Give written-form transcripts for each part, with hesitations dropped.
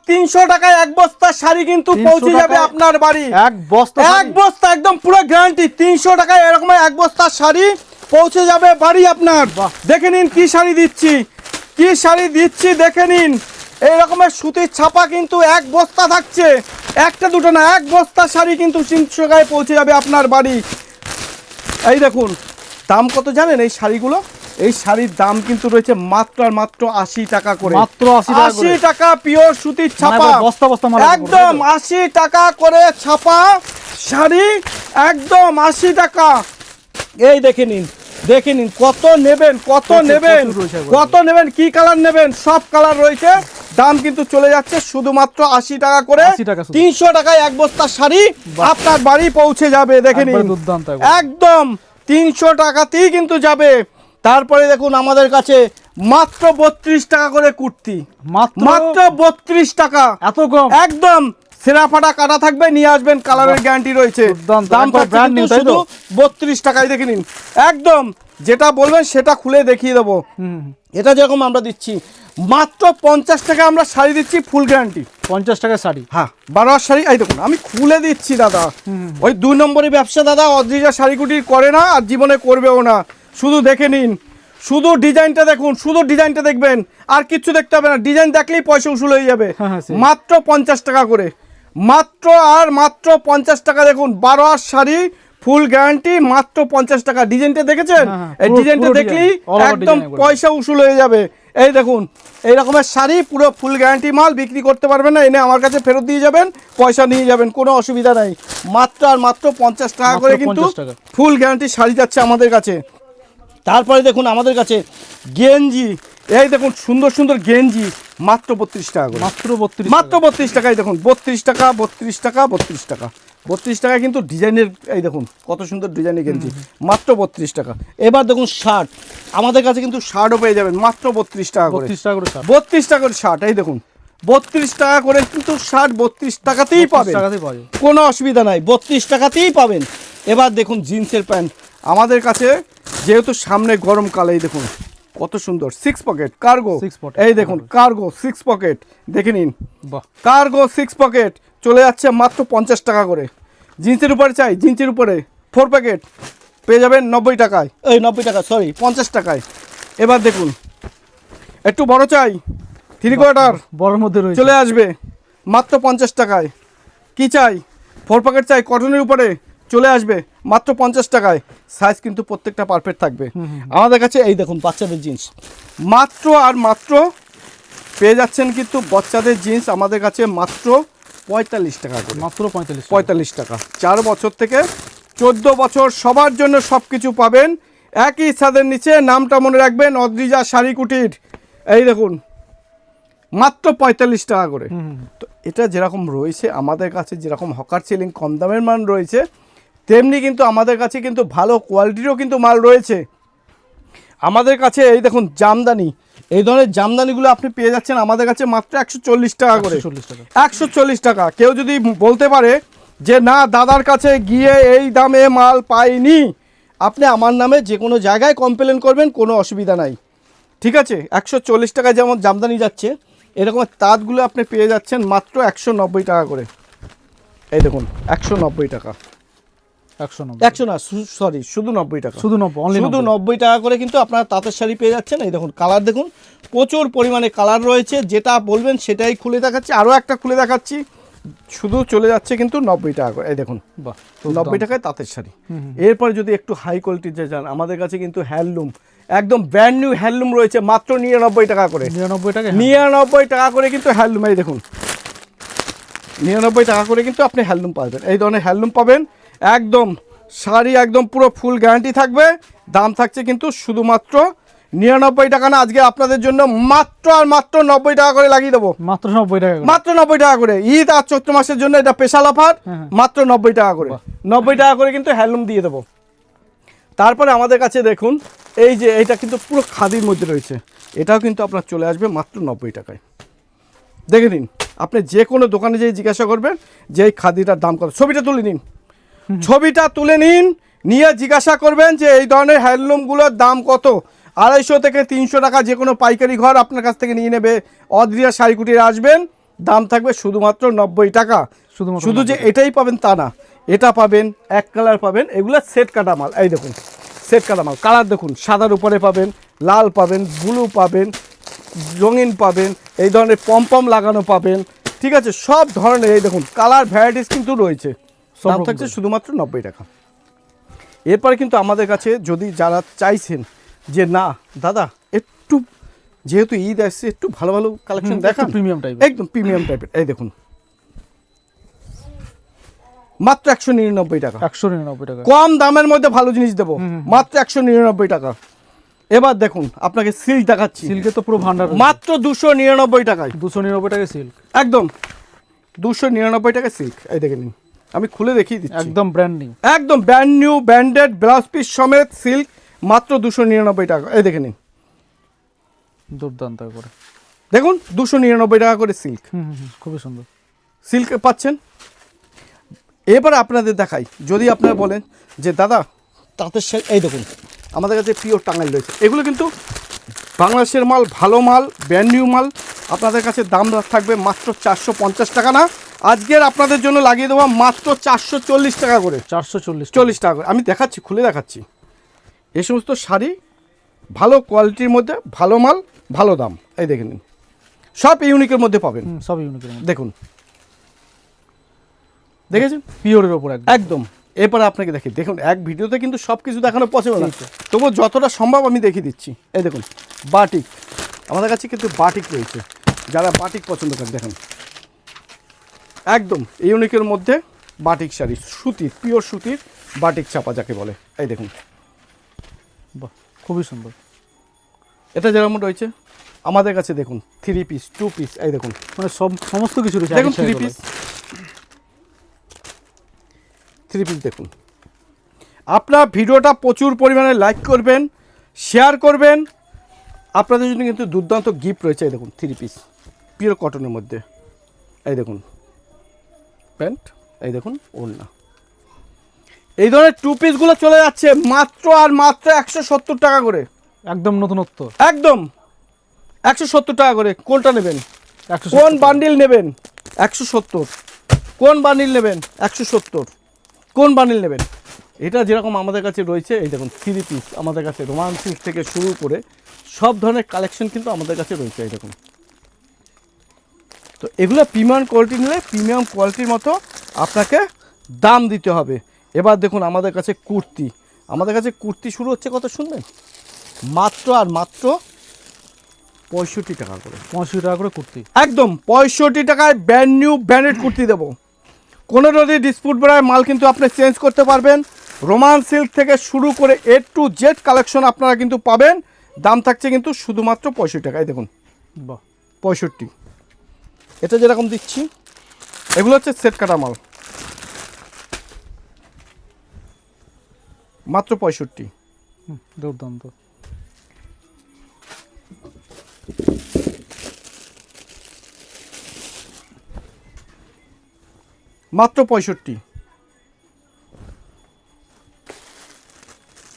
300 টাকায় এক বস্তা শাড়ি কিন্তু পৌঁছে যাবে আপনার বাড়ি। এক বস্তা একদম পুরো গ্যারান্টি। 300 টাকায় এরকম এক বস্তা শাড়ি পৌঁছে যাবে বাড়ি আপনার। দেখে নিন কি শাড়ি দিচ্ছি, কি শাড়ি দিচ্ছি দেখে নিন। এই রকমের সুতির ছাপা কিন্তু এক বস্তা থাকছে, একটা দুটো না, এক বস্তা শাড়ি কিন্তু 300 টাকায় পৌঁছে যাবে আপনার বাড়ি। এই দেখুন দাম কত জানেন এই শাড়িগুলো? এই শাড়ির দাম কিন্তু রয়েছে মাত্র আর মাত্র 80 টাকা করে। মাত্র 80 টাকা পিওর সুতির ছাপা, বস্তা বস্তা একদম 80 টাকা করে ছাপা শাড়ি, একদম 80 টাকা। এই দেখে নিন, দেখে নিন কত নেবেন, কত নেবেন, কত নেবেন, কি কালার নেবেন, সব কালার রয়েছে। দাম কিন্তু চলে যাচ্ছে শুধুমাত্র 80 টাকা করে। 300 টাকায় এক বস্তা শাড়ি আপনার বাড়ি পৌঁছে যাবে। দেখে নিন একদম 300 টাকাতেই কিন্তু যাবে। তারপরে দেখুন আমাদের কাছে মাত্র 32 টাকা করে কুর্তি, মাত্র 32 টাকা, এত কম, একদম সেরা ফাটা কাটা থাকবে, নিয়ে আসবেন, কালারের গ্যারান্টি রয়েছে। দাম শুধু 32 টাকায়। দেখে নিন একদম যেটা বলবেন সেটা খুলে দেখিয়ে দেবো। এটা যেরকম আমরা দিচ্ছি মাত্র 50 টাকা আমরা শাড়ি দিচ্ছি, ফুল গ্যারান্টি। 50 টাকার শাড়ি, হ্যাঁ 12 শাড়ি। এই দেখুন আমি খুলে দিচ্ছি দাদা, ওই 2 নম্বরই ব্যবসা দাদা, অদ্রিজা শাড়ি কুটির করে না আর জীবনে করবেও না। শুধু দেখে নিন, শুধু ডিজাইনটা দেখুন, শুধু ডিজাইনটা দেখবেন, আর কিচ্ছু দেখতে হবে না। ডিজাইন দেখলেই পয়সা উসুল হয়ে যাবে। মাত্র 50 টাকা করে, মাত্র আর মাত্র 50 টাকা। দেখুন 12 শাড়ি ফুল গ্যারান্টি, মাত্র 50 টাকা। ডিজাইনটা দেখেছেন? এই ডিজাইনটা দেখলেই একদম পয়সা উসুল হয়ে যাবে। এই দেখুন এই রকমের শাড়ি পুরো ফুল গ্যারান্টি মাল, বিক্রি করতে পারবেন না, এনে আমার কাছে ফেরত দিয়ে যাবেন, পয়সা নিয়ে যাবেন, কোনো অসুবিধা নাই। মাত্র আর মাত্র 50 টাকা করে কিন্তু ফুল গ্যারান্টি শাড়ি যাচ্ছে আমাদের কাছে। তারপরে দেখুন আমাদের কাছে গেঞ্জি, এই দেখুন সুন্দর সুন্দর গেঞ্জি মাত্র 32 টাকা করে, মাত্র 32 টাকায়। দেখুন 32 টাকা, 32 টাকা, 32 টাকা, 32 টাকায় কিন্তু ডিজাইনের, এই দেখুন কত সুন্দর ডিজাইনের গেঞ্জি, মাত্র 32 টাকা। এবার দেখুন শার্ট, আমাদের কাছে কিন্তু শার্টও পেয়ে যাবেন মাত্র 32 টাকা করে, 32 টাকা করে শার্ট। এই দেখুন 32 টাকা করে কিন্তু শার্ট 32 টাকাতেই পাবেন, কোনো অসুবিধা নাই, 32 টাকাতেই পাবেন। এবার দেখুন জিন্সের প্যান্ট আমাদের কাছে, যেহেতু সামনে গরমকাল, এই দেখুন কত সুন্দর 6 পকেট কার্গো। এই দেখুন কার্গো 6 পকেট, দেখে নিন কার্গো 6 পকেট চলে যাচ্ছে মাত্র 50 টাকা করে। জিন্সের উপরে চাই, জিন্সের উপরে 4 প্যাকেট পেয়ে যাবেন 90 টাকায়, এই 90 টাকা সরি 50 টাকায়। এবার দেখুন একটু বড় চাই, 3 কোয়ার্টার বড়র মধ্যে চলে আসবে মাত্র 50 টাকায়। কি চাই? 4 প্যাকেট চাই, কটনের উপরে চলে আসবে মাত্র 50 টাকায়। সাইজ কিন্তু প্রত্যেকটা পারফেক্ট থাকবে আমাদের কাছে। এই দেখুন বাচ্চাদের জিন্স মাত্র আর মাত্র পেয়ে যাচ্ছেন কিন্তু বাচ্চাদের জিন্স আমাদের কাছে মাত্র 45 টাকা করে, মাত্র 45 টাকা। 4 বছর থেকে 14 বছর সবার জন্য সব কিছু পাবেন একই ছাদের নিচে। নামটা মনে রাখবেন, অদ্রিজা শাড়ি কুটির। এই দেখুন মাত্র 45 টাকা করে। তো এটা যেরকম রয়েছে আমাদের কাছে, যেরকম হকার সেলিং কম দামের মান রয়েছে, তেমনি কিন্তু আমাদের কাছে কিন্তু ভালো কোয়ালিটিরও কিন্তু মাল রয়েছে আমাদের কাছে। এই দেখুন জামদানি, এই ধরনের জামদানিগুলো আপনি পেয়ে যাচ্ছেন আমাদের কাছে মাত্র 140 টাকা করে, 140 টাকা। কেউ যদি বলতে পারে যে না দাদার কাছে গিয়ে এই দামে মাল পাইনি, আপনি আমার নামে যে কোনো জায়গায় কমপ্লেন করবেন, কোনো অসুবিধা নাই, ঠিক আছে। 140 টাকায় যেমন জামদানি যাচ্ছে, এরকম তাঁতগুলো আপনি পেয়ে যাচ্ছেন মাত্র 190 টাকা করে। এই দেখুন 190 টাকা, 100 না সরি শুধু 90 টাকা, শুধু 90 টাকা করে কিন্তু আপনারা তাঁতের শাড়ি পেয়ে যাচ্ছেন। এই দেখুন কালার দেখুন, প্রচুর পরিমাণে কালার রয়েছে, যেটা বলবেন সেটাই খুলে দেখাচ্ছি। আরও একটা খুলে দেখাচ্ছি, শুধু চলে যাচ্ছে কিন্তু 90 টাকা করে। এই দেখুন 90 টাকায় তাঁতের শাড়ি। এরপরে যদি একটু হাই কোয়ালিটির যান, আমাদের কাছে কিন্তু হ্যান্ডলুম, একদম ব্র্যান্ড নিউ হ্যান্ডলুম রয়েছে মাত্র 99 টাকা করে, 99 টাকা করে কিন্তু হ্যান্ডলুম। এই দেখুন 99 টাকা করে কিন্তু আপনি হ্যান্ডলুম পাবেন, এই ধরনের হ্যান্ডলুম পাবেন। একদম শাড়ি একদম পুরো ফুল গ্যারান্টি থাকবে। দাম থাকছে কিন্তু শুধুমাত্র 99 টাকা না, আজকে আপনাদের জন্য মাত্র আর মাত্র 90 টাকা করে লাগিয়ে দেবো, মাত্র 90 টাকা, মাত্র 90 টাকা করে। ঈদ আর চৈত্র মাসের জন্য এটা স্পেশাল অফার, মাত্র 90 টাকা করে, 90 টাকা করে কিন্তু হ্যান্ডলুম দিয়ে দেবো। তারপরে আমাদের কাছে দেখুন এই যে এইটা কিন্তু পুরো খাদির মধ্যে রয়েছে, এটাও কিন্তু আপনার চলে আসবে মাত্র 90 টাকায়। দেখে নিন, আপনি যে কোনো দোকানে যেয়ে জিজ্ঞাসা করবেন যে এই খাদিটার দাম কত, ছবিটা তুলে নিন, ছবিটা তুলে নিন, নিয়ে জিজ্ঞাসা করবেন যে এই ধরনের হ্যান্ডলুমগুলোর দাম কত। 250 থেকে 300 টাকা যে কোনো পাইকারি ঘর আপনার কাছ থেকে নিয়ে নেবে। অদ্রিজা শাড়ি কুটির আসবেন, দাম থাকবে শুধুমাত্র 90 টাকা। শুধুমাত্র শুধু যে 90 এটাই পাবেন তা না, এটা পাবেন, এক কালার পাবেন, এগুলো সেট কাটা মাল। এই দেখুন সেট কাটা মাল, কালার দেখুন, সাদার উপরে পাবেন, লাল পাবেন, ব্লু পাবেন, রঙিন পাবেন, এই ধরনের পম লাগানো পাবেন, ঠিক আছে, সব ধরনের এই দেখুন কালার ভ্যারাইটিস কিন্তু রয়েছে। সব দাম রকম থাকছে রয়েছে। শুধুমাত্র 90 টাকা। এরপরে কিন্তু আমাদের কাছে যদি যারা চাইছেন যে না দাদা একটু যেহেতু ঈদ আসছে একটু ভালো ভালো কালেকশন দেখান, প্রিমিয়াম টাইপ, একদম প্রিমিয়াম টাইপের, এই দেখুন মাত্র 199 টাকা। 199 টাকা। কম দামের মধ্যে ভালো জিনিস দেবো, মাত্র 199 টাকা। এবার দেখুন আপনাকে সিল্ক দেখাচ্ছি, সিল্কে তো পুরো ভান্ডার, মাত্র 299 টাকায়, 299 টাকা সিল্ক, একদম 299 টাকা সিল্ক। এই দেখে নিন, আমি খুলে দেখিয়ে দিচ্ছি, একদম ব্র্যান্ড নিউ, একদম brand new branded blouse piece সমেত সিল্ক, মাত্র 299 টাকা। এই দেখে নিন, দুর্দান্ত করে দেখুন 299 টাকা করে সিল্ক, খুবই সুন্দর। সিল্ক পাচ্ছেন। এবারে আপনাদের দেখাই, যদি আপনারা বলেন যে দাদা তাঁতের শাড়ি, এই দেখুন আমাদের কাছে পিওর টাঙ্গাইল রয়েছে, এগুলো কিন্তু বাংলাদেশের মাল, ভালো মাল, ব্র্যান্ড নিউ মাল। আপনাদের কাছে দাম থাকবে মাত্র 450 টাকা না, আজকের আপনাদের জন্য লাগিয়ে দেবো মাত্র 440 টাকা করে, 440 টাকা করে। আমি দেখাচ্ছি, খুলে দেখাচ্ছি, এই সমস্ত শাড়ি ভালো কোয়ালিটির মধ্যে, ভালো মাল, ভালো দাম। এই দেখে নিন, সব ইউনিকের মধ্যে পাবেন, সব ইউনিকের মধ্যে, দেখুন দেখেছেন পিওরের ওপর একদম। একদম। এরপরে আপনাকে দেখি, দেখুন এক ভিডিওতে কিন্তু সব কিছু দেখানো পসিবল না, তবুও যতটা সম্ভব আমি দেখিয়ে দিচ্ছি। এই দেখুন বাটিক, আমাদের কাছে কিন্তু বাটিক রয়েছে, যারা বাটিক পছন্দ করেন দেখুন একদম ইউনিকের মধ্যে বাটিক শাড়ি, সুতির, পিওর সুতির বাটিক ছাপা যাকে বলে। এই দেখুন বাহ, খুবই সুন্দর। এটা যেরকম রয়েছে আমাদের কাছে দেখুন 3 পিস 2 পিস, এই দেখুন মানে সমস্ত কিছু রয়েছে, দেখুন একই 3 শাড়ি পিস, 3 পিস দেখুন। আপনার ভিডিওটা প্রচুর পরিমাণে লাইক করবেন, শেয়ার করবেন, আপনাদের জন্য কিন্তু দুর্দান্ত গিফট রয়েছে। এই দেখুন 3 পিস পিওর কটনের মধ্যে, এই দেখুন প্যান্ট, এই দেখুন ওড়না। এই ধরনের 2 পিসগুলো চলে যাচ্ছে মাত্র আর মাত্র 170 টাকা করে, একদম নতুনত্ব, একদম 170 টাকা করে। কোনটা নেবেন, 170 কোন বান্ডিল নেবেন, 170, কোন বান্ডিল নেবেন 170, কোন বান্ডিল নেবেন। এটা যেরকম আমাদের কাছে রয়েছে, এই দেখুন 3 পিস আমাদের কাছে রোমান সিল্ক থেকে শুরু করে সব ধরনের কালেকশন কিন্তু আমাদের কাছে রয়েছে। এই দেখুন, তো এগুলো প্রিমিয়াম কোয়ালিটি নিলে প্রিমিয়াম কোয়ালিটির মতো আপনাকে দাম দিতে হবে। এবার দেখুন আমাদের কাছে কুর্তি, আমাদের কাছে কুর্তি শুরু হচ্ছে কত শুনবেন, মাত্র আর মাত্র 65 টাকা করে, 65 টাকা করে কুর্তি, একদম 65 টাকায় ব্র্যান্ড নিউ ব্র্যান্ডেড কুর্তি দেবো। কোনো যদি ডিসপুট বেড়ায় মাল কিন্তু আপনি চেঞ্জ করতে পারবেন। রোমান সিল্ক থেকে শুরু করে A to Z কালেকশন আপনারা কিন্তু পাবেন, দাম থাকছে কিন্তু শুধুমাত্র 65 টাকায়। দেখুন বাহ 65, এটা যেরকম দিচ্ছি এগুলো হচ্ছে সেট কাটা মাল, মাত্র 65। দুর্দান্ত। মাত্র 65,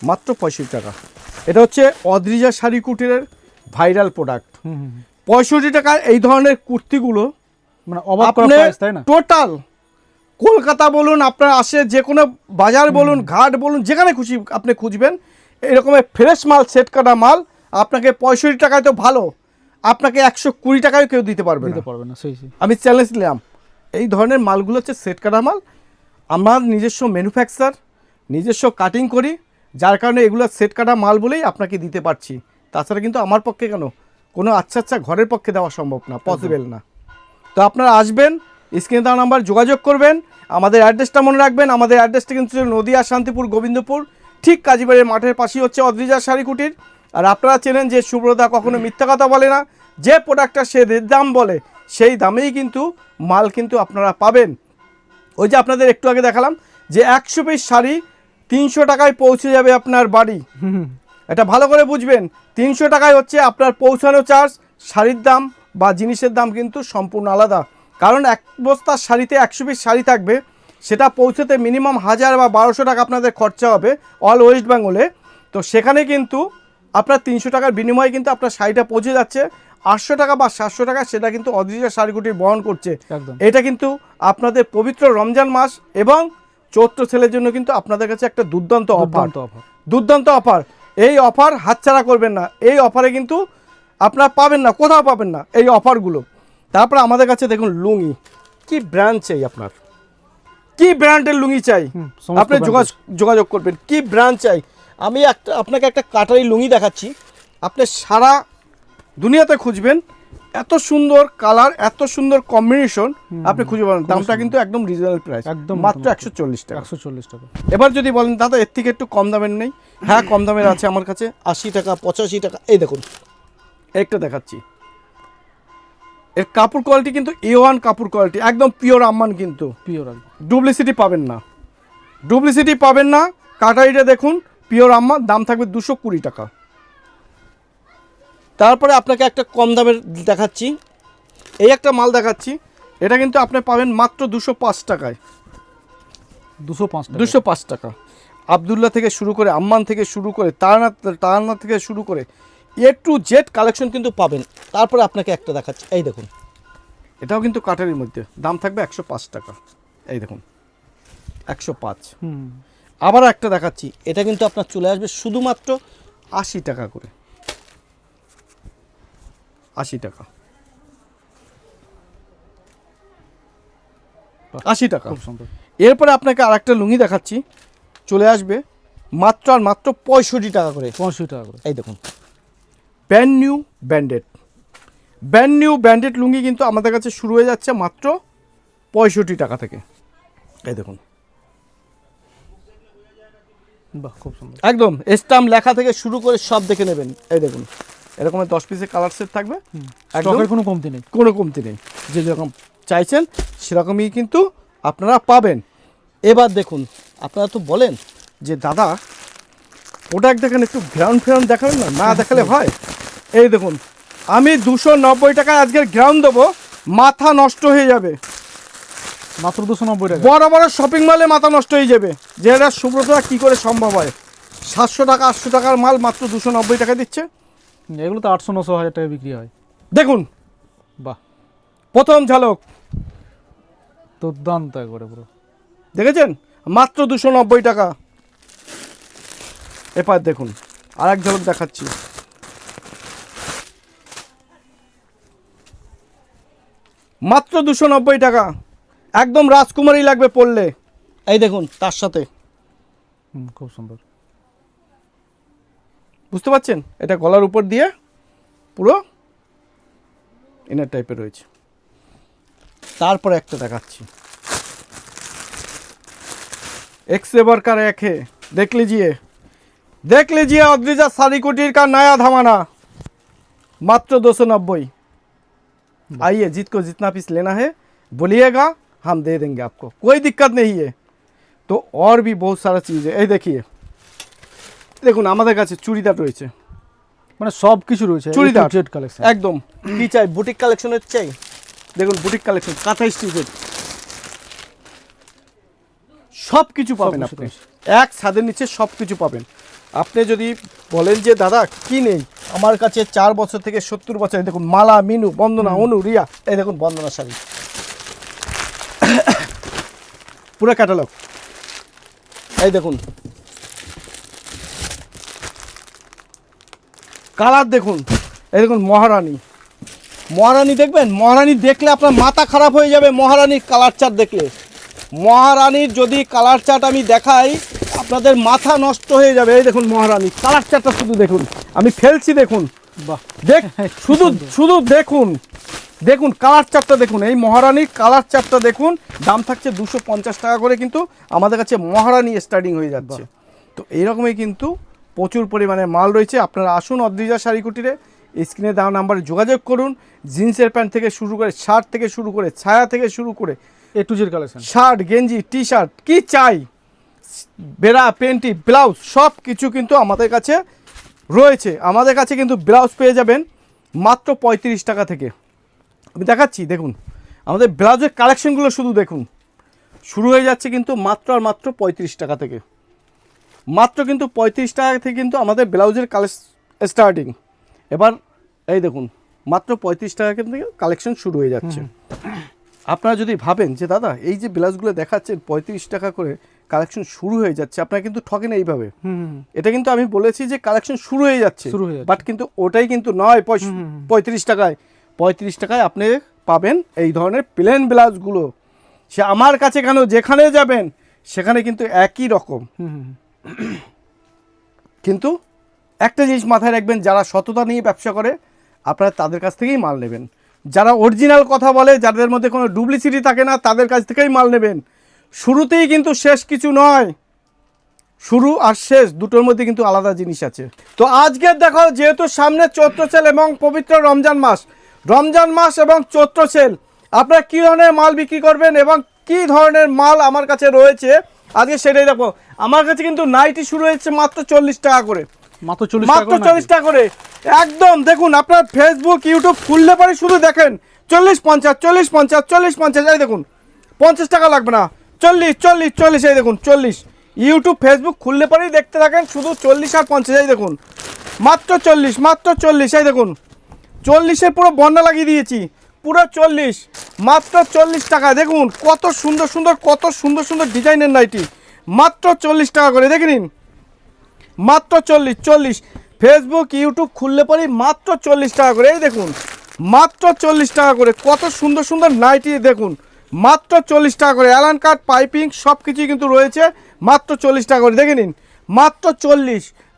মাত্র 65 টাকা। এটা হচ্ছে অদ্রিজা শাড়ি কুটিরের ভাইরাল প্রোডাক্ট। 65 টাকায় এই ধরনের কুর্তিগুলো মানে অবাক করা আপনি প্রাইস, তাই না? টোটাল কলকাতা বলুন, আপনার আসে যে কোনো বাজার বলুন, ঘাট বলুন, যেখানে খুশি আপনি খুঁজবেন এরকমের ফ্রেশ মাল, সেট কাটা মাল আপনাকে 65 টাকায় তো ভালো, আপনাকে 120 টাকায় কেউ দিতে পারবে না। না, সেই আমি চ্যালেঞ্জ নিলাম। এই ধরনের মালগুলো হচ্ছে সেট কাটা মাল, আমার নিজস্ব ম্যানুফ্যাকচার, নিজস্ব কাটিং করি, যার কারণে এগুলো সেট কাটা মাল বলেই আপনাকে দিতে পারছি। তাছাড়া কিন্তু আমার পক্ষে কেন কোনো আচ্ছা ঘরের পক্ষে দেওয়া সম্ভব না, পসিবল না। তো আপনারা আসবেন, স্ক্রিনে দেওয়া নাম্বার যোগাযোগ করবেন, আমাদের অ্যাড্রেসটা মনে রাখবেন। আমাদের অ্যাড্রেসটা কিন্তু নদিয়া, শান্তিপুর, গোবিন্দপুর, ঠিক কাজীবাড়ির মাঠের পাশেই হচ্ছে অদ্রিজা শাড়ি কুটির। আর আপনারা চেনেন যে সুব্রতা কখনো মিথ্যা কথা বলে না, যে প্রোডাক্টটা সে দাম বলে সেই দামেই কিন্তু মাল কিন্তু আপনারা পাবেন। ওই যে আপনাদের একটু আগে দেখালাম যে 100 পিস শাড়ি 300 টাকায় পৌঁছে যাবে আপনার বাড়ি। এটা ভালো করে বুঝবেন, 300 টাকায় হচ্ছে আপনার পৌঁছানো চার্জ, শাড়ির দাম বা জিনিসের দাম কিন্তু সম্পূর্ণ আলাদা। কারণ এক বস্তার শাড়িতে 100 পিস শাড়ি থাকবে, সেটা পৌঁছতে মিনিমাম 1000 বা 1200 টাকা আপনাদের খরচা হবে অল ওয়েস্ট বেঙ্গলে। তো সেখানে কিন্তু আপনার 300 টাকার বিনিময়ে কিন্তু আপনার শাড়িটা পৌঁছে যাচ্ছে। 800 টাকা বা 700 টাকা সেটা কিন্তু অদ্রিজা শাড়িকুটি বহন করছে। একদম এটা কিন্তু আপনাদের পবিত্র রমজান মাস এবং চৈত্র সেলের জন্য কিন্তু আপনাদের কাছে একটা দুর্দান্ত অফার, দুর্দান্ত অফার। দুর্দান্ত অফার। এই অফার হাতছাড়া করবেন না। এই অফারে কিন্তু আপনারা পাবেন না, কোথাও পাবেন না এই অফারগুলো। তারপরে আমাদের কাছে দেখুন লুঙ্গি, কি ব্র্যান্ড চাই আপনার, কি ব্র্যান্ডের লুঙ্গি চাই সমস্ত আপনি যোগাযোগ করবেন, কি ব্র্যান্ড চাই। আমি আপনাকে একটা কাটারি লুঙ্গি দেখাচ্ছি, আপনি সারা দুনিয়াতে খুঁজবেন, এত সুন্দর কালার, এত সুন্দর কম্বিনেশন আপনি খুঁজে পাবেন। দামটা কিন্তু একদম রিজনেবল প্রাইস, একদম মাত্র 140 টাকা। 140 টাকা। এবার যদি বলেন দাদা এর থেকে একটু কম দামের নেই, হ্যাঁ কম দামের আছে আমার কাছে, 80 টাকা 85 টাকা। এই দেখুন একটা দেখাচ্ছি, এর কাপড় কোয়ালিটি কিন্তু A1 কাপড় কোয়ালিটি, একদম পিওর আম্মান, কিন্তু পিওর ডুপ্লিসিটি পাবেন না, ডুপ্লিসিটি পাবেন না। কাটারিটা দেখুন পিওর আম্মান, দাম থাকবে 220 টাকা। তারপরে আপনাকে একটা কম দামের দেখাচ্ছি, এই একটা মাল দেখাচ্ছি, এটা কিন্তু আপনি পাবেন মাত্র 205 টাকায়। 205 টাকা। 205 টাকা। আব্দুল্লাহ থেকে শুরু করে, আম্মান থেকে শুরু করে, তারানাথ থেকে শুরু করে A to Z কালেকশন কিন্তু পাবেন। তারপরে আপনাকে একটা দেখাচ্ছি, এই দেখুন এটাও কিন্তু কাটারির মধ্যে, দাম থাকবে 105 টাকা। এই দেখুন 105। আবার একটা দেখাচ্ছি, এটা কিন্তু আপনার চলে আসবে শুধুমাত্র 80 টাকা করে, 80 টাকা, 80 টাকা। খুব সুন্দর। এরপরে আপনাকে আরেকটা লুঙ্গি দেখাচ্ছি, চলে আসবে মাত্র আর মাত্র 65 টাকা করে। 85 টাকা করে। এই দেখুন ব্র্যান্ড নিউ ব্র্যান্ডেড লুঙ্গি কিন্তু আমাদের কাছে শুরু হয়ে যাচ্ছে মাত্র 65 টাকা থেকে। এই দেখুন বাহ, খুব সুন্দর। একদম স্টাম্প লেখা থেকে শুরু করে সব দেখে নেবেন। এই দেখুন এরকমের 10 পিসের কালার সেট থাকবে, একদম স্টকের কোনো কমতি নেই। কোনো কমতি নেই, যে যেরকম চাইছেন সেরকমই কিন্তু আপনারা পাবেন। এবার দেখুন আপনারা তো বলেন যে দাদা প্রোডাক্ট দেখেন, একটু গ্রাউন্ড ফ্রাউন্ড দেখাবেন না, না দেখালে হয়। এই দেখুন আমি 290 টাকায় আজকের গ্রাউন্ড দেবো, মাথা নষ্ট হয়ে যাবে। মাত্র 290 টাকা। বড় বড় শপিং মলে মাথা নষ্ট হয়ে যাবে যে এটা সুব্রতরা কী করে সম্ভব হয়। 700 টাকা 800 টাকার মাল মাত্র 290 টাকা দিচ্ছে। এগুলো তো 800-900 হাজার টাকা বিক্রি হয়। দেখুন বাহ, প্রথম ঝলক দুর্দান্ত একবারে পুরো। দেখেছেন, মাত্র 290 টাকা। এবার দেখুন আর এক ঝলক দেখাচ্ছি, মাত্র 290 টাকা, একদম রাজকুমারী লাগবে পরলে। এই দেখুন তার সাথে, খুব সুন্দর। বুঝতে পারছেন, এটা গলার উপর দিয়ে পুরো ইনার টাইপের রয়েছে। তারপরে একটা দেখাচ্ছি, एक्सेवर का रैक है, देख लीजिए अद्रिजा साड़ी कुटीर का नया धमाना, मात्र 290। आइए जिसको जितना पीस लेना है बोलिएगा, हम दे देंगे आपको, कोई दिक्कत नहीं है। तो और भी बहुत सारा चीज़ है। ये देखिए দেখুন আমাদের কাছে চুড়িদার রয়েছে, মানে সব কিছু রয়েছে। চুড়িদার জেড কালেকশন একদম। কি চাই, বুটিক কালেকশনের চাই, দেখুন বুটিক কালেকশন, কাঁথা স্টিচের সব কিছু পাবেন সব আপনি, কিছু এক ছাদের নিচে সব কিছু পাবেন। আপনি যদি বলেন যে দাদা কি নেই, আমার কাছে 4 বছর থেকে 70 বছর, এই দেখুন মালা, মিনু, বন্দনা, অনু, রিয়া, এই দেখুন বন্দনা শাড়ি পুরো ক্যাটালগ। এই দেখুন কালার দেখুন, এই দেখুন মহারানী দেখবেন, মহারানী দেখলে আপনার মাথা খারাপ হয়ে যাবে। মহারানীর কালার চার্ট দেখলে, মহারানীর যদি কালার চার্ট আমি দেখাই আপনাদের মাথা নষ্ট হয়ে যাবে। এই দেখুন মহারানীর কালার চার্টটা শুধু দেখুন, আমি ফেলছি দেখুন, বাহ, শুধু দেখুন কালার চার্টটা দেখুন, এই মহারানীর কালার চার্টটা দেখুন। দাম থাকছে 250 টাকা করে, কিন্তু আমাদের কাছে মহারানী স্টার্টিং হয়ে যাচ্ছে। তো এইরকমই কিন্তু প্রচুর পরিমাণে মাল রয়েছে। আপনারা আসুন অদ্রিজা শাড়ি কুটিরে, স্ক্রিনে দেওয়া নাম্বারে যোগাযোগ করুন। জিন্সের প্যান্ট থেকে শুরু করে, শার্ট থেকে শুরু করে, ছায়া থেকে শুরু করে, এ টু জেড কালেকশন, শার্ট, গেঞ্জি, টি শার্ট, কি চাই, বেড়া, পেন্টি, ব্লাউজ সব কিছু কিন্তু আমাদের কাছে রয়েছে। আমাদের কাছে কিন্তু ব্লাউজ পেয়ে যাবেন মাত্র 35 টাকা থেকে। আমি দেখাচ্ছি দেখুন, আমাদের ব্লাউজের কালেকশনগুলো শুধু দেখুন, শুরু হয়ে যাচ্ছে কিন্তু মাত্র আর মাত্র 35 টাকা থেকে। মাত্র কিন্তু 35 টাকা থেকে কিন্তু আমাদের ব্লাউজের স্টার্টিং। এবার এই দেখুন মাত্র 35 টাকা থেকে কালেকশন শুরু হয়ে যাচ্ছে। আপনারা যদি ভাবেন যে দাদা এই যে ব্লাউজগুলো দেখাচ্ছেন 35 টাকা করে কালেকশন শুরু হয়ে যাচ্ছে, আপনারা কিন্তু ঠকেন এইভাবে। এটা কিন্তু আমি বলেছি যে কালেকশন শুরু হয়ে যাচ্ছে, বাট কিন্তু ওটাই কিন্তু নয়। 35 টাকায় আপনি পাবেন এই ধরনের প্লেন ব্লাউজগুলো। সে আমার কাছে কেন, যেখানে যাবেন সেখানে কিন্তু একই রকম। কিন্তু একটা জিনিস মাথায় রাখবেন, যারা সততা নিয়ে ব্যবসা করে আপনারা তাদের কাছ থেকেই মাল নেবেন। যারা অরিজিনাল কথা বলে, যাদের মধ্যে কোনো ডুপ্লিসিটি থাকে না, তাদের কাছ থেকেই মাল নেবেন। শুরুতেই কিন্তু শেষ কিছু নয়, শুরু আর শেষ দুটোর মধ্যে কিন্তু আলাদা জিনিস আছে। তো আজকে দেখো, যেহেতু সামনে চৈত্র সেল এবং পবিত্র রমজান মাস এবং চৈত্র সেল, আপনারা কী ধরনের মাল বিক্রি করবেন এবং কী ধরনের মাল আমার কাছে রয়েছে আজকে সেটাই দেখো। আমার কাছে কিন্তু নাইটি শুরু হয়েছে মাত্র 40 টাকা করে, মাত্র 40 টাকা করে। একদম দেখুন, আপনার ফেসবুক ইউটিউব খুললে পরে শুধু দেখেন 40-50 40-50 40-50, এই দেখুন 50 টাকা লাগবে না, 40-40-40, এই দেখুন 40। ইউটিউব ফেসবুক খুললে পরেই দেখতে থাকেন শুধু 40 আর 50, এই দেখুন মাত্র 40, এই দেখুন 40-এর পুরো বন্যা লাগিয়ে দিয়েছি, পুরো 40, মাত্র 40 টাকা। দেখুন কত সুন্দর সুন্দর ডিজাইনের নাইটি, মাত্র 40 টাকা করে। দেখে নিন, মাত্র 40। ফেসবুক ইউটিউব খুললে পরেই মাত্র 40 টাকা করে। এই দেখুন মাত্র 40 টাকা করে, কত সুন্দর নাইটি দেখুন, মাত্র 40 টাকা করে। অ্যালান কাট, পাইপিং সব কিছুই কিন্তু রয়েছে মাত্র 40 টাকা করে। দেখে নিন, মাত্র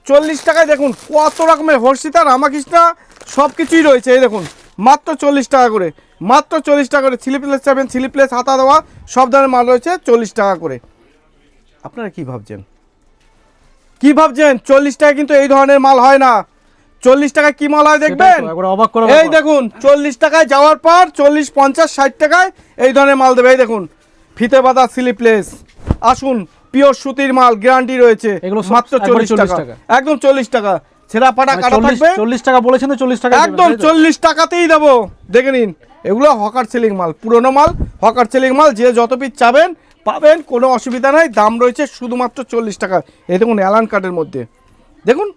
40 টাকায় দেখুন কত রকমের হর্ষিতা, রামাকৃষ্ণা সব কিছুই রয়েছে। এই দেখুন মাত্র 40 টাকা করে, মাত্র 40 টাকা করে। স্লিপলেস চাবেন, স্লিপলেস হাতা দেওয়া সব ধরনের মাল রয়েছে 40 টাকা করে। আপনারা কি ভাবছেন 40 টাকা কিন্তু এই ধরনের মাল হয় না। 40 টাকায় কি মাল হয় দেখবেন, এই দেখুন 40 টাকায় যাওয়ার পর 40-50-60 টাকায় এই ধরনের মাল দেবে। এই দেখুন ফিতে বাঁধা স্লিপলেস, আসুন পিওর সুতির মাল, গ্যারান্টি রয়েছে, মাত্র 40 টাকা, একদম 40 টাকা। ছেঁড়া পাটা কাটা থাকবে, 40 টাকা বলেছেন তো 40 টাকা একদম 40 টাকাতেই দেবো। দেখে নিন, এগুলো হকার সেলিং মাল, পুরোনো মাল, হকার সেলিং মাল। যে যত পিস চাবেন পাবেন, কোনো অসুবিধা নাই। দাম রয়েছে শুধুমাত্র 40 টাকা। এই দেখুন অ্যালান কাটের মধ্যে, দেখুন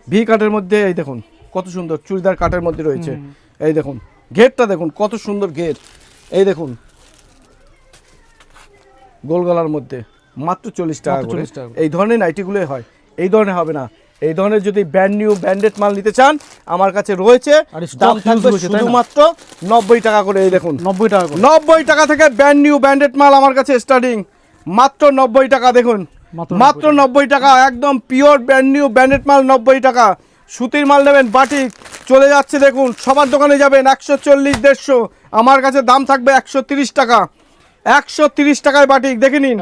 ভি কাটের মধ্যে, এই দেখুন কত সুন্দর চুড়িদার কাটের মধ্যে রয়েছে। এই দেখুন ঘেরটা দেখুন কত সুন্দর ঘের, এই দেখুন গোল গলার মধ্যে, মাত্র 40 টাকা করে। এই ধরনের নাইটিগুলোই হয়, এই ধরনের হবে না। এই ধরনের যদি ব্র্যান্ডেড মাল নিতে চান আমার কাছে রয়েছে, দাম থাকবে শুধুমাত্র 90 টাকা করে। এই দেখুন 90 টাকা থেকে ব্র্যান্ডেড মাল আমার কাছে স্টার্টিং, মাত্র 90 টাকা। দেখুন মাত্র 90 টাকা, একদম পিওর ব্র্যান্ডেড মাল 90 টাকা। সুতির মাল নেবেন, বাটিক চলে যাচ্ছে দেখুন, সবার দোকানে যাবেন 140-150, আমার কাছে দাম থাকবে 130 টাকা। 130 টাকায় বাটিক, দেখে নিন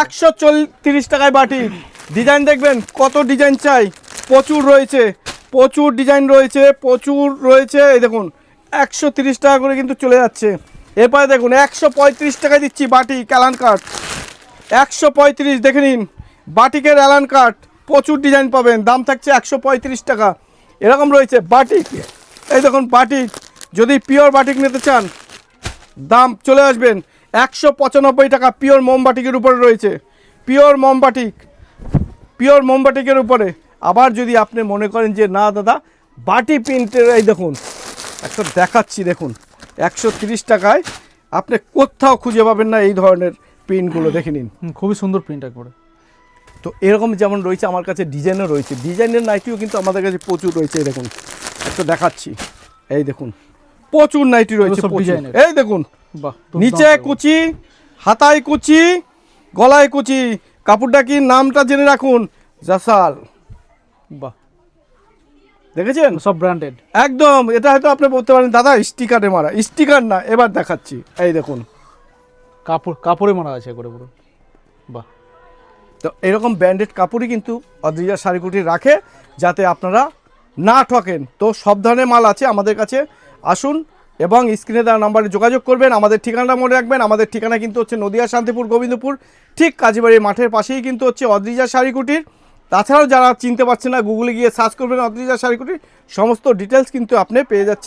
130 টাকায় বাটিক। ডিজাইন দেখবেন কত ডিজাইন চাই, প্রচুর রয়েছে, প্রচুর ডিজাইন রয়েছে, প্রচুর রয়েছে। এই দেখুন 130 টাকা করে কিন্তু চলে যাচ্ছে। এরপরে দেখুন 135 টাকায় দিচ্ছি বাটিক অ্যালান কাট, 135। দেখে নিন বাটিকের অ্যালান কাট, প্রচুর ডিজাইন পাবেন, দাম থাকছে 135 টাকা। এরকম রয়েছে বাটিক, এই দেখুন বাটিক, যদি পিওর বাটিক নিতে চান দাম চলে আসবেন 195 টাকা। পিওর মোমবাটিকের উপরে রয়েছে, পিওর মোমবাটিকের উপরে। আবার যদি আপনি মনে করেন যে না দাদা বাটি প্রিন্টের, এই দেখুন একটা দেখাচ্ছি, দেখুন 130 টাকায় আপনি কোথাও খুঁজে পাবেন না এই ধরনের প্রিন্টগুলো। দেখে নিন খুবই সুন্দর প্রিন্ট একবারে। তো এরকম যেমন রয়েছে আমার কাছে ডিজাইনও রয়েছে, ডিজাইনের নাইটিও কিন্তু আমাদের কাছে প্রচুর রয়েছে। এই দেখুন একটা দেখাচ্ছি, এই দেখুন প্রচুর নাইটি রয়েছে, এই দেখুন নিচে কুচি, হাতায় কুচি, গলায় কুচি। কাপড়টা কি নামটা জেনে রাখুন, জাসাল। বাহ, দেখেছেন সব ব্র্যান্ডেড একদম। এটা হয়তো আপনি বলতে পারেন দাদা স্টিকারে মারা, স্টিকার না, এবার দেখাচ্ছি। এই দেখুন কাপড়ে মারা আছে করে পুরো। বাহ, তো এরকম ব্র্যান্ডেড কাপড়ই কিন্তু অদ্রিজা শাড়িকুটি রাখে, যাতে আপনারা না ঠকেন। তো সব ধরনের মাল আছে আমাদের কাছে, আসুন এবং স্ক্রিনে দেওয়া নাম্বারে যোগাযোগ করবেন। আমাদের ঠিকানাটা মনে রাখবেন, আমাদের ঠিকানা কিন্তু হচ্ছে নদিয়া, শান্তিপুর, গোবিন্দপুর, ঠিক কাজীবাড়ির মাঠের পাশেই কিন্তু হচ্ছে অদ্রিজা শাড়িকুটির। তাছাড়াও যারা চিনতে পারছেন না, গুগলে গিয়ে সার্চ করবেন অদ্রিজা শাড়িকুটির, সমস্ত ডিটেলস কিন্তু আপনি পেয়ে যাচ্ছেন।